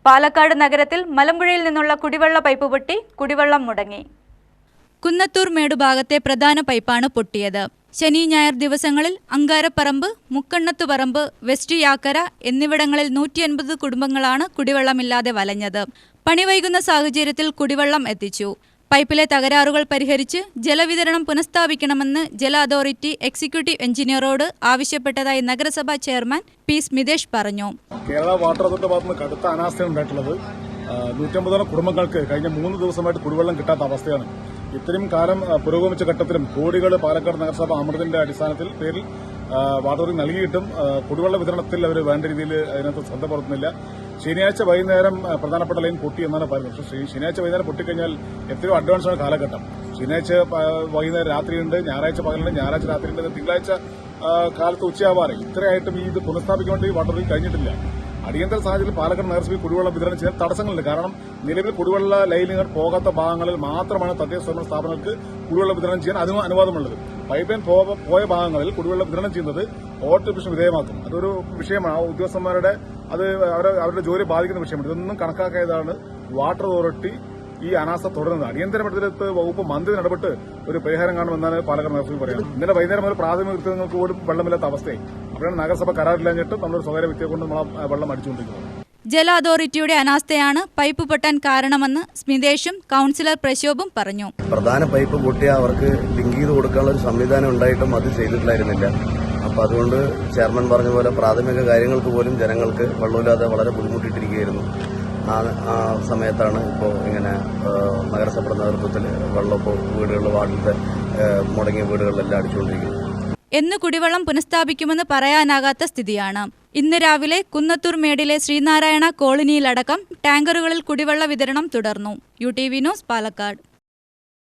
പാലക്കാട് നഗരത്തിൽ മലമ്പുഴയിൽ നിന്നുള്ള കുടിവെള്ള പൈപ്പ് പൊട്ടി കുടിവെള്ളം മുടങ്ങി. കുന്നത്തൂർ മേട് ഭാഗത്തെ പ്രധാന പൈപ്പാണ് പൊട്ടിയത്. ശനി ഞായർ ദിവസങ്ങളിൽ അങ്കാരപ്പറമ്പ്, മുക്കണ്ണത്തുപറമ്പ്, വെസ്റ്റ് യാക്കര എന്നിവിടങ്ങളിൽ 150 കുടുംബങ്ങളാണ് കുടിവെള്ളമില്ലാതെ വലഞ്ഞത്. പണി വൈകുന്ന സാഹചര്യത്തിൽ കുടിവെള്ളം എത്തിച്ചു. പൈപ്പിലെ തകരാറുകൾ പരിഹരിച്ച് ജലവിതരണം പുനഃസ്ഥാപിക്കണമെന്ന് ജല അതോറിറ്റി എക്സിക്യൂട്ടീവ് എഞ്ചിനീയറോട് ആവശ്യപ്പെട്ടതായി നഗരസഭാ ചെയർമാൻ പി സ്മിതേഷ് പറഞ്ഞു. കേരള വാട്ടർ അതോറിറ്റിയുടെ ഭാഗത്തുനിന്ന് കടുത്ത അനാസ്ഥയാണ് ഉണ്ടായിട്ടുള്ളത്. 150 കുടുംബങ്ങൾക്ക് കഴിഞ്ഞ 3 ദിവസമായിട്ട് കുടിവെള്ളം കിട്ടാത്ത അവസ്ഥയാണ്. ഇത്രയും കാലം പുരോഗമിച്ച ഘട്ടത്തിലും കോടികൾ പാലക്കാട് നഗരസഭ അമൃതിന്റെ അടിസ്ഥാനത്തിൽ പേരിൽ വാട്ടർ അതോറിറ്റി നൽകിയിട്ടും കുടിവെള്ള വിതരണത്തിൽ അവർ വേണ്ട രീതിയിൽ അതിനകത്ത് ശ്രദ്ധ പുലർത്തുന്നില്ല. ശനിയാഴ്ച വൈകുന്നേരം പ്രധാനപ്പെട്ട ലൈൻ പൊട്ടി എന്നാണ് പറയുന്നത്. പക്ഷേ ശനിയാഴ്ച വൈകുന്നേരം പൊട്ടിക്കഴിഞ്ഞാൽ എത്രയോ അഡ്വാൻസാണ് കാലഘട്ടം. ശനിയാഴ്ച വൈകുന്നേരം രാത്രിയുണ്ട്, ഞായറാഴ്ച പകലുണ്ട്, ഞായറാഴ്ച രാത്രിയുണ്ട്, തിങ്കളാഴ്ച കാലത്ത് ഉച്ചയാവാറ്. ഇത്രയായിട്ടും ഇത് പുനഃസ്ഥാപിക്കാൻ വേണ്ടി വാട്ടർ അതോറിറ്റി കഴിഞ്ഞിട്ടില്ല. അടിയന്തര സാഹചര്യത്തിൽ പാലക്കാട് നഗരസഭയിൽ കുടിവെള്ളം വിതരണം ചെയ്യാൻ തടസ്സങ്ങളുണ്ട്. കാരണം നിലവിൽ കുടിവെള്ള ലൈനുകൾ പോകാത്ത ഭാഗങ്ങളിൽ മാത്രമാണ് തദ്ദേശ സ്വയംഭരണ സ്ഥാപനങ്ങൾക്ക് കുടിവെള്ളം വിതരണം ചെയ്യാൻ അനുവാദമുള്ളത്. പൈപ്പ് ലൈൻ പോയ ഭാഗങ്ങളിൽ കുടിവെള്ളം വിതരണം ചെയ്യുന്നത് ഓട്ടോറിക്ഷ വിധേയമാക്കും. അതൊരു വിഷയമാണ്. ആ ഉദ്യോഗസ്ഥന്മാരുടെ അവരുടെ ജോലി ബാധിക്കുന്ന വിഷയമാണ്. ഇതൊന്നും കണക്കാക്കിയതാണ് വാട്ടർ അതോറിറ്റി ഈ അനാസ്ഥ തുടരുന്നത്. അടിയന്തര മണ്ഡലത്ത് വകുപ്പ് മന്ത്രി ഇടപെട്ട് ഒരു പരിഹാരം കാണുമെന്നാണ് പാലക്കാട് നഗരസഭ പറയുന്നത്. ഇന്നലെ വൈകുന്നേരം മുതൽ പ്രാഥമിക കൃത്യങ്ങൾക്ക് പോലും വെള്ളമില്ലാത്ത അവസ്ഥയായി. അപ്പോഴാണ് നഗരസഭ കരാറില്ലാഞ്ഞിട്ട് നമ്മളൊരു സ്വകാര്യ വ്യക്തിയെ കൊണ്ട് നമ്മൾ വെള്ളം അടിച്ചുകൊണ്ടിരിക്കുന്നത്. ജല അതോറിറ്റിയുടെ അനാസ്ഥയാണ് പൈപ്പ് പൊട്ടാൻ കാരണമെന്ന് സ്മിതേഷും കൌൺസിലർ പ്രശോഭും പറഞ്ഞു. പ്രധാന പൈപ്പ് പൊട്ടിയ അവർക്ക് ലിങ്ക് ചെയ്ത് കൊടുക്കാനുള്ള ഒരു സംവിധാനം ഉണ്ടായിട്ടും അത് ചെയ്തിട്ടില്ലായിരുന്നില്ല. അപ്പോൾ അതുകൊണ്ട് ചെയർമാൻ പറഞ്ഞ പോലെ പ്രാഥമിക കാര്യങ്ങൾക്ക് പോലും ജനങ്ങൾക്ക് വെള്ളമില്ലാതെ വളരെ ബുദ്ധിമുട്ടിട്ടിരിക്കുകയായിരുന്നു. ആ സമയത്താണ് ഇപ്പോൾ ഇങ്ങനെ നഗരസഭയുടെ നേതൃത്വത്തിൽ വെള്ളം ഇപ്പോൾ വീടുകളിൽ വാർഡിലത്തെ മുടങ്ങിയ വീടുകളിലെല്ലാം അടിച്ചുകൊണ്ടിരിക്കുന്നത്. എന്ന് കുടിവെള്ളം പുനഃസ്ഥാപിക്കുമെന്ന് പറയാനാകാത്ത സ്ഥിതിയാണ്. ഇന്ന് രാവിലെ കുന്നത്തൂർ മേടിലെ ശ്രീനാരായണ കോളനിയിലടക്കം ടാങ്കറുകളിൽ കുടിവെള്ള വിതരണം തുടർന്നു. UTV news, Palakkad.